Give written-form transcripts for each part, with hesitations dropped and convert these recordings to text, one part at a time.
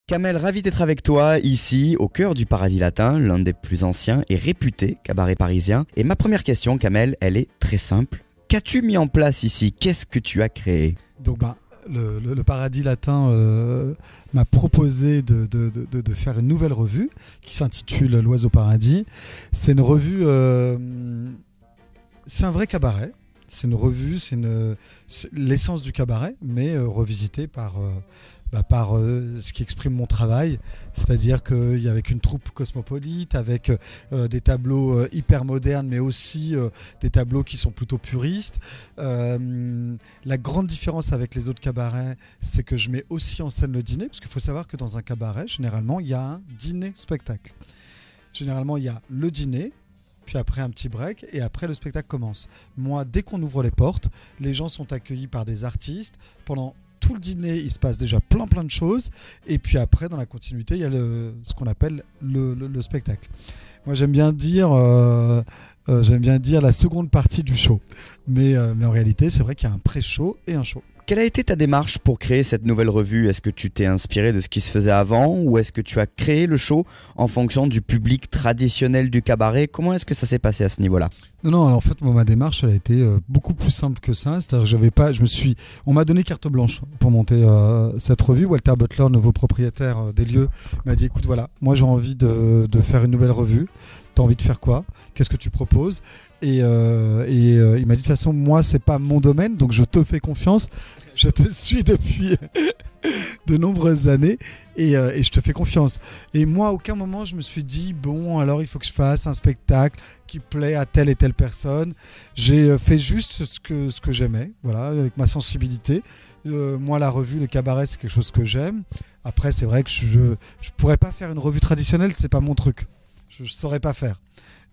Kamel, ravi d'être avec toi ici, au cœur du Paradis Latin, l'un des plus anciens et réputés cabarets parisiens. Et ma première question, Kamel, elle est très simple. Qu'as-tu mis en place ici? Qu'est-ce que tu as créé? Donc le Paradis Latin m'a proposé de faire une nouvelle revue qui s'intitule L'Oiseau Paradis. C'est une revue, c'est un vrai cabaret. C'est une revue, c'est l'essence du cabaret, mais revisitée par ce qui exprime mon travail, c'est-à-dire qu'avec une troupe cosmopolite, avec des tableaux hyper modernes, mais aussi des tableaux qui sont plutôt puristes. La grande différence avec les autres cabarets, c'est que je mets aussi en scène le dîner, parce qu'il faut savoir que dans un cabaret, généralement, il y a un dîner-spectacle. Généralement, il y a le dîner, puis après un petit break, et après le spectacle commence. Moi, dès qu'on ouvre les portes, les gens sont accueillis par des artistes. Pendant tout le dîner, il se passe déjà plein de choses, et puis après, dans la continuité, il y a ce qu'on appelle le spectacle. Moi, j'aime bien dire la seconde partie du show, mais en réalité, c'est vrai qu'il y a un pré-show et un show. Quelle a été ta démarche pour créer cette nouvelle revue? Est-ce que tu t'es inspiré de ce qui se faisait avant ou est-ce que tu as créé le show en fonction du public traditionnel du cabaret? Comment est-ce que ça s'est passé à ce niveau-là? Non, alors en fait, ma démarche, elle a été beaucoup plus simple que ça. C'est-à-dire que on m'a donné carte blanche pour monter cette revue. Walter Butler, nouveau propriétaire des lieux, m'a dit, écoute, voilà, moi j'ai envie de faire une nouvelle revue. T'as envie de faire quoi? Qu'est-ce que tu proposes? Et il m'a dit, de toute façon, moi, c'est pas mon domaine, donc je te fais confiance. Je te suis depuis de nombreuses années et je te fais confiance. Et moi, à aucun moment, je me suis dit, bon, alors il faut que je fasse un spectacle qui plaît à telle et telle personne. J'ai fait juste ce que j'aimais, voilà, avec ma sensibilité. Moi, la revue, le cabaret, c'est quelque chose que j'aime. Après, c'est vrai que je pourrais pas faire une revue traditionnelle, c'est pas mon truc. Je ne saurais pas faire.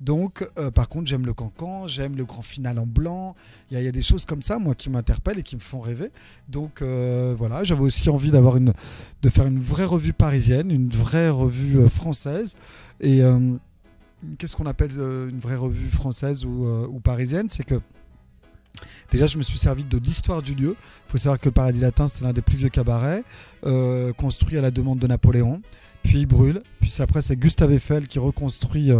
Donc, par contre, j'aime le cancan, j'aime le grand final en blanc. Il y a des choses comme ça, moi, qui m'interpellent et qui me font rêver. Donc, voilà, j'avais aussi envie de faire une vraie revue parisienne, une vraie revue française. Et qu'est-ce qu'on appelle une vraie revue française ou parisienne? C'est que déjà, je me suis servi de l'histoire du lieu. Il faut savoir que le Paradis Latin, c'est l'un des plus vieux cabarets, construit à la demande de Napoléon. Puis il brûle, puis après c'est Gustave Eiffel qui reconstruit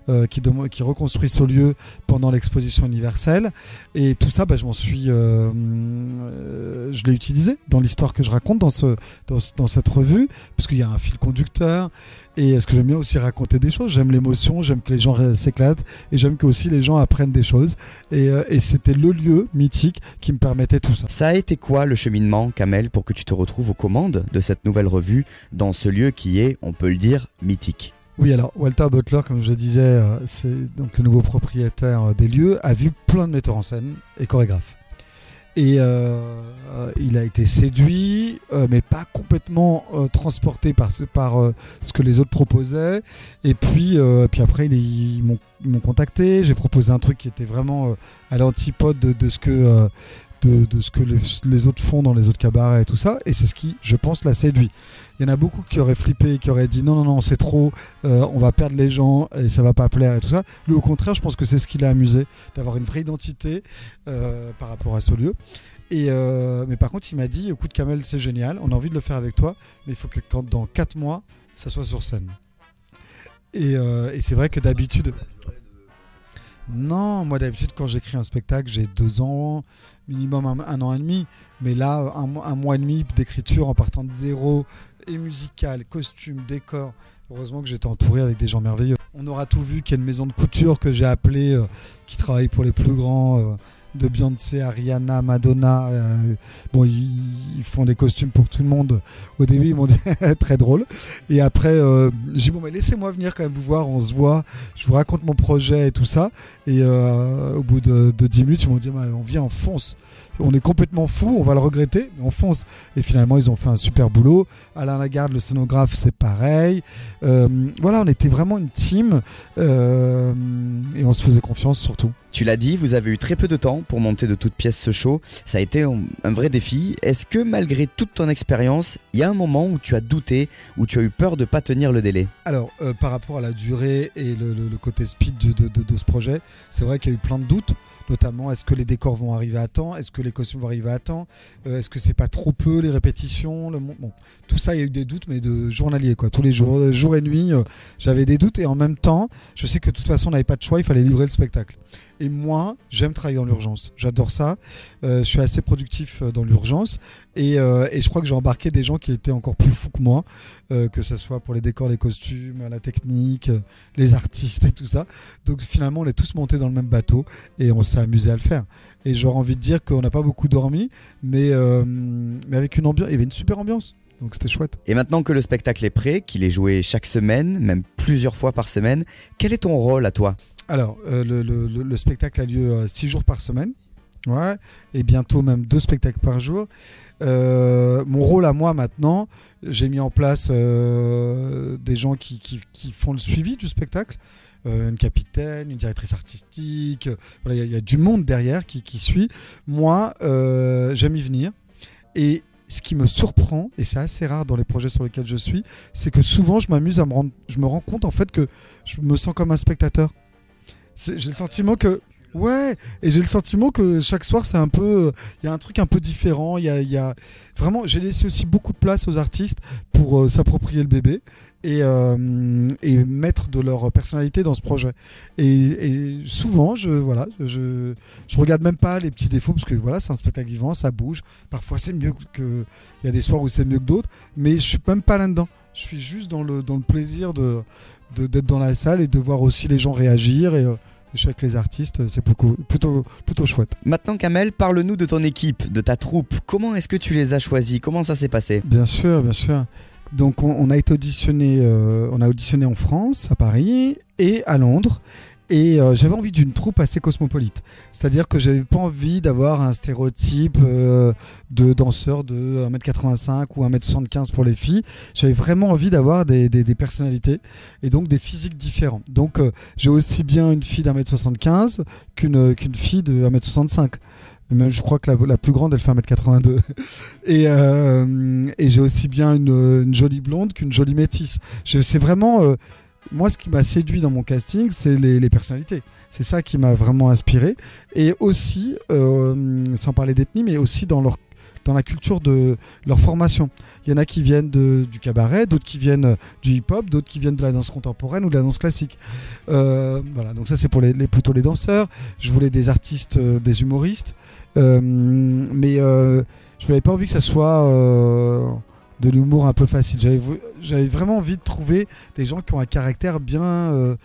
ce lieu pendant l'exposition universelle, et tout ça je l'ai utilisé dans l'histoire que je raconte dans cette revue, parce qu'il y a un fil conducteur. Et ce que j'aime bien aussi raconter des choses, j'aime l'émotion, j'aime que les gens s'éclatent et j'aime que aussi les gens apprennent des choses, et c'était le lieu mythique qui me permettait tout ça. Ça a été quoi le cheminement, Kamel, pour que tu te retrouves aux commandes de cette nouvelle revue dans ce lieu qui est, on peut le dire, mythique? Oui, alors Walter Butler, comme je disais, c'est donc le nouveau propriétaire des lieux, a vu plein de metteurs en scène et chorégraphes. Et il a été séduit, mais pas complètement transporté par ce que les autres proposaient. Et puis après, ils m'ont contacté. J'ai proposé un truc qui était vraiment à l'antipode de ce que les autres font dans les autres cabarets et tout ça. Et c'est ce qui, je pense, l'a séduit. Il y en a beaucoup qui auraient flippé, qui auraient dit non, c'est trop, on va perdre les gens et ça va pas plaire et tout ça. Lui, au contraire, je pense que c'est ce qui l'a amusé, d'avoir une vraie identité par rapport à ce lieu. Mais par contre, il m'a dit, écoute Kamel, c'est génial, on a envie de le faire avec toi, mais il faut que dans 4 mois, ça soit sur scène. Et c'est vrai que d'habitude... Non, moi d'habitude quand j'écris un spectacle, j'ai 2 ans, minimum 1 an et demi. Mais là, un mois et demi d'écriture en partant de zéro, et musical, costume, décor. Heureusement que j'étais entouré avec des gens merveilleux. On aura tout vu, qu'il y a une maison de couture que j'ai appelée, qui travaille pour les plus grands, de Beyoncé à Rihanna, Madonna. Ils font des costumes pour tout le monde. Au début, ils m'ont dit très drôle. Et après, j'ai dit bon, mais laissez-moi venir quand même vous voir, on se voit, je vous raconte mon projet et tout ça. Et au bout de 10 minutes, ils m'ont dit on vient, on fonce. On est complètement fou, on va le regretter, mais on fonce. Et finalement, ils ont fait un super boulot. Alain Lagarde, le scénographe, c'est pareil. Voilà, on était vraiment une team et on se faisait confiance surtout. Tu l'as dit, vous avez eu très peu de temps pour monter de toutes pièces ce show. Ça a été un vrai défi. Est-ce que malgré toute ton expérience, il y a un moment où tu as douté, où tu as eu peur de ne pas tenir le délai? Alors, par rapport à la durée et le côté speed de ce projet, c'est vrai qu'il y a eu plein de doutes. Notamment, est-ce que les décors vont arriver à temps? Est-ce que les costumes vont arriver à temps, est-ce que c'est pas trop peu les répétitions, bon, tout ça il y a eu des doutes, mais de journalier quoi, tous les jours, jour et nuit, j'avais des doutes, et en même temps je sais que de toute façon on n'avait pas de choix, il fallait livrer le spectacle. Et moi j'aime travailler dans l'urgence, j'adore ça, je suis assez productif dans l'urgence, et je crois que j'ai embarqué des gens qui étaient encore plus fous que moi, que ce soit pour les décors, les costumes, la technique, les artistes et tout ça. Donc finalement on est tous montés dans le même bateau et on s'est amusé à le faire. Et j'aurais envie de dire qu'on n'a pas beaucoup dormi, mais avec une ambiance, il y avait une super ambiance. Donc c'était chouette. Et maintenant que le spectacle est prêt, qu'il est joué chaque semaine, même plusieurs fois par semaine, quel est ton rôle à toi ? Alors, le spectacle a lieu 6 jours par semaine. Ouais, et bientôt même 2 spectacles par jour. Mon rôle à moi maintenant, j'ai mis en place des gens qui font le suivi du spectacle. Une capitaine, une directrice artistique, voilà, y a du monde derrière qui suit. Moi, j'aime y venir. Et ce qui me surprend, et c'est assez rare dans les projets sur lesquels je suis, c'est que souvent je m'amuse je me rends compte en fait que je me sens comme un spectateur. J'ai le sentiment que ouais, et j'ai le sentiment que chaque soir c'est un peu, il y a un truc un peu différent. Il y a vraiment, j'ai laissé aussi beaucoup de place aux artistes pour s'approprier le bébé et mettre de leur personnalité dans ce projet. Et souvent, je regarde même pas les petits défauts parce que voilà, c'est un spectacle vivant, ça bouge. Parfois c'est mieux que, il y a des soirs où c'est mieux que d'autres, mais je suis même pas là-dedans. Je suis juste dans le plaisir d'être dans la salle et de voir aussi les gens réagir, et je suis avec les artistes, c'est plutôt chouette. Maintenant Kamel, parle-nous de ton équipe, de ta troupe. Comment est-ce que tu les as choisis ? Comment ça s'est passé ? Bien sûr. Donc on a été auditionné, en France, à Paris et à Londres. Et j'avais envie d'une troupe assez cosmopolite. C'est-à-dire que j'avais pas envie d'avoir un stéréotype de danseurs de 1m85 ou 1m75 pour les filles. J'avais vraiment envie d'avoir des personnalités et donc des physiques différents. Donc j'ai aussi bien une fille d'1m75 qu'une fille de 1m65. Même je crois que la plus grande elle fait 1m82. Et j'ai aussi bien une jolie blonde qu'une jolie métisse. C'est vraiment... moi, ce qui m'a séduit dans mon casting, c'est les personnalités. C'est ça qui m'a vraiment inspiré. Et aussi, sans parler d'ethnie, mais aussi dans la culture de leur formation. Il y en a qui viennent du cabaret, d'autres qui viennent du hip-hop, d'autres qui viennent de la danse contemporaine ou de la danse classique. Voilà, donc ça c'est pour plutôt les danseurs. Je voulais des artistes, des humoristes, mais je n'avais pas envie que ça soit... de l'humour un peu facile. J'avais vraiment envie de trouver des gens qui ont un caractère bien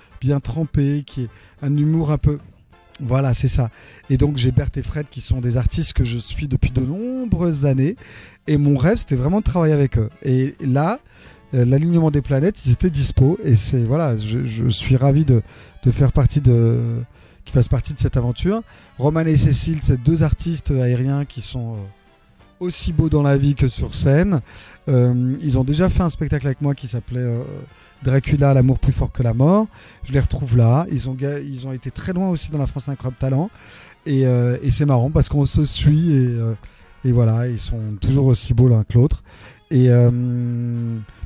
trempé, qui est un humour un peu... Voilà, c'est ça. Et donc j'ai Berthe et Fred qui sont des artistes que je suis depuis de nombreuses années. Et mon rêve, c'était vraiment de travailler avec eux. Et là, l'alignement des planètes, ils étaient dispo. Et c'est voilà, je suis ravi de faire partie qui fassent partie de cette aventure. Roman et Cécile, c'est 2 artistes aériens qui sont... aussi beau dans la vie que sur scène. Ils ont déjà fait un spectacle avec moi qui s'appelait Dracula, l'amour plus fort que la mort. Je les retrouve là. Ils ont été très loin aussi dans la France Incroyable Talent. Et c'est marrant parce qu'on se suit et voilà, ils sont toujours aussi beaux l'un que l'autre. Et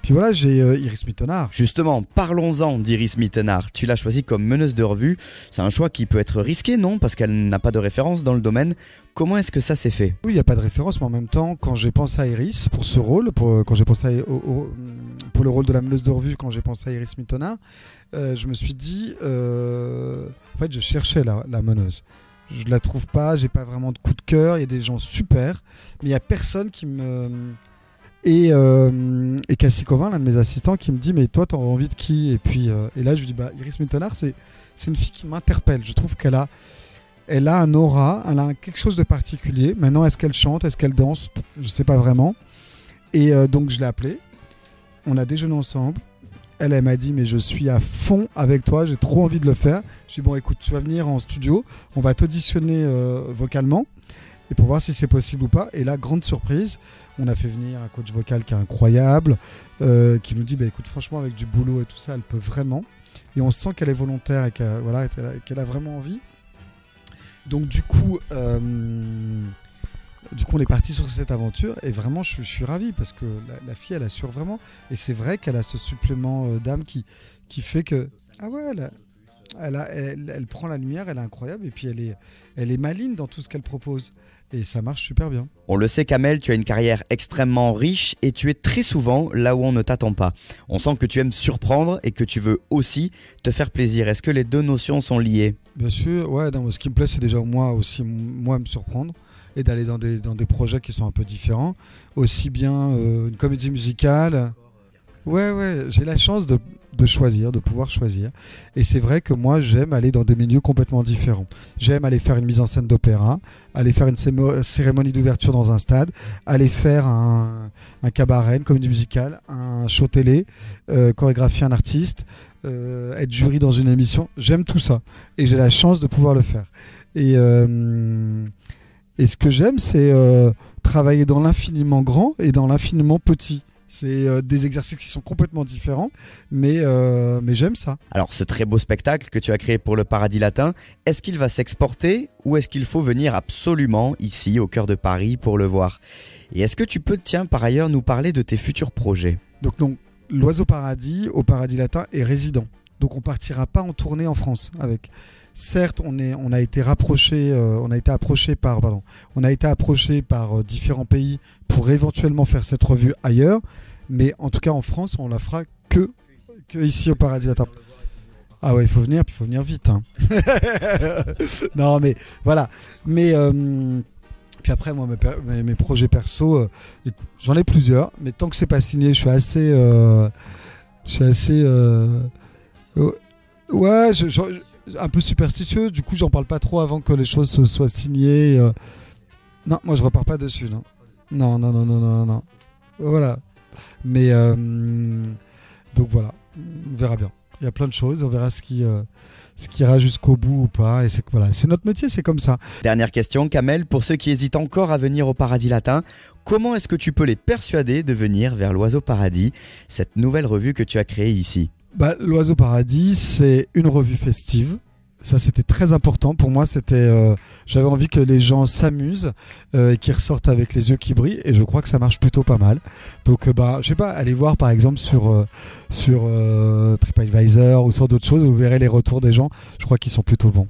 puis voilà, j'ai Iris Mittenard. Justement, parlons-en d'Iris Mittenard. Tu l'as choisie comme meneuse de revue. C'est un choix qui peut être risqué, non ? Parce qu'elle n'a pas de référence dans le domaine. Comment est-ce que ça s'est fait ? Oui, il n'y a pas de référence, mais en même temps, quand j'ai pensé à Iris pour ce rôle, quand j'ai pensé pour le rôle de la meneuse de revue, quand j'ai pensé à Iris Mittenard, je me suis dit, en fait, je cherchais la meneuse. Je ne la trouve pas, j'ai pas vraiment de coup de cœur. Il y a des gens super, mais il n'y a personne qui me... Et Cassie Covin, l'un de mes assistants, qui me dit mais toi t'auras envie de qui ? Et puis et là je lui dis Iris Mittenard, c'est une fille qui m'interpelle. Je trouve qu'elle a un aura, elle a quelque chose de particulier. Maintenant, est-ce qu'elle chante, est-ce qu'elle danse ? Je sais pas vraiment. Et donc je l'ai appelée. On a déjeuné ensemble. Elle m'a dit mais je suis à fond avec toi, j'ai trop envie de le faire. Je dis bon écoute, tu vas venir en studio, on va t'auditionner vocalement. Et pour voir si c'est possible ou pas. Et là, grande surprise, on a fait venir un coach vocal qui est incroyable, qui nous dit écoute, franchement, avec du boulot et tout ça, elle peut vraiment. Et on sent qu'elle est volontaire et qu'elle a vraiment envie. Donc du coup, on est parti sur cette aventure. Et vraiment, je suis ravi parce que la fille, elle assure vraiment. Et c'est vrai qu'elle a ce supplément d'âme qui fait que... Ah ouais, Elle prend la lumière, elle est incroyable, et puis elle est maligne dans tout ce qu'elle propose. Et ça marche super bien. On le sait, Kamel, tu as une carrière extrêmement riche et tu es très souvent là où on ne t'attend pas. On sent que tu aimes surprendre et que tu veux aussi te faire plaisir. Est-ce que les deux notions sont liées ? Bien sûr, ouais, non, ce qui me plaît, c'est déjà moi me surprendre et d'aller dans des projets qui sont un peu différents. Aussi bien une comédie musicale. Ouais, j'ai la chance de choisir, de pouvoir choisir. Et c'est vrai que moi, j'aime aller dans des milieux complètement différents. J'aime aller faire une mise en scène d'opéra, aller faire une cérémonie d'ouverture dans un stade, aller faire un cabaret, une comédie musicale, un show télé, chorégraphier un artiste, être jury dans une émission. J'aime tout ça. Et j'ai la chance de pouvoir le faire. Et ce que j'aime, c'est travailler dans l'infiniment grand et dans l'infiniment petit. C'est des exercices qui sont complètement différents, mais j'aime ça. Alors ce très beau spectacle que tu as créé pour le Paradis Latin, est-ce qu'il va s'exporter ou est-ce qu'il faut venir absolument ici au cœur de Paris pour le voir ? Et est-ce que tu peux, par ailleurs nous parler de tes futurs projets ? Donc non, l'Oiseau Paradis au Paradis Latin est résident. Donc on partira pas en tournée en France avec. Certes, on a été approché par différents pays pour éventuellement faire cette revue ailleurs, mais en tout cas en France, on la fera que ici au Paradis Latin. Ah ouais, il faut venir, puis il faut venir vite. Hein. Non, mais voilà. Mais puis après, moi, mes projets perso, j'en ai plusieurs, mais tant que c'est pas signé, je suis assez, ouais, un peu superstitieux, du coup j'en parle pas trop avant que les choses soient signées. Non, moi je repars pas dessus, non. Non. Voilà. Mais donc voilà, on verra bien. Il y a plein de choses, on verra ce qui ira jusqu'au bout ou pas. Et c'est notre métier, c'est comme ça. Dernière question, Kamel, pour ceux qui hésitent encore à venir au Paradis Latin, comment est-ce que tu peux les persuader de venir vers l'Oiseau Paradis, cette nouvelle revue que tu as créée ici ? L'Oiseau Paradis, c'est une revue festive. Ça, c'était très important. Pour moi, j'avais envie que les gens s'amusent et qu'ils ressortent avec les yeux qui brillent. Et je crois que ça marche plutôt pas mal. Donc, je sais pas, allez voir par exemple sur TripAdvisor ou sur d'autres choses. Vous verrez les retours des gens. Je crois qu'ils sont plutôt bons.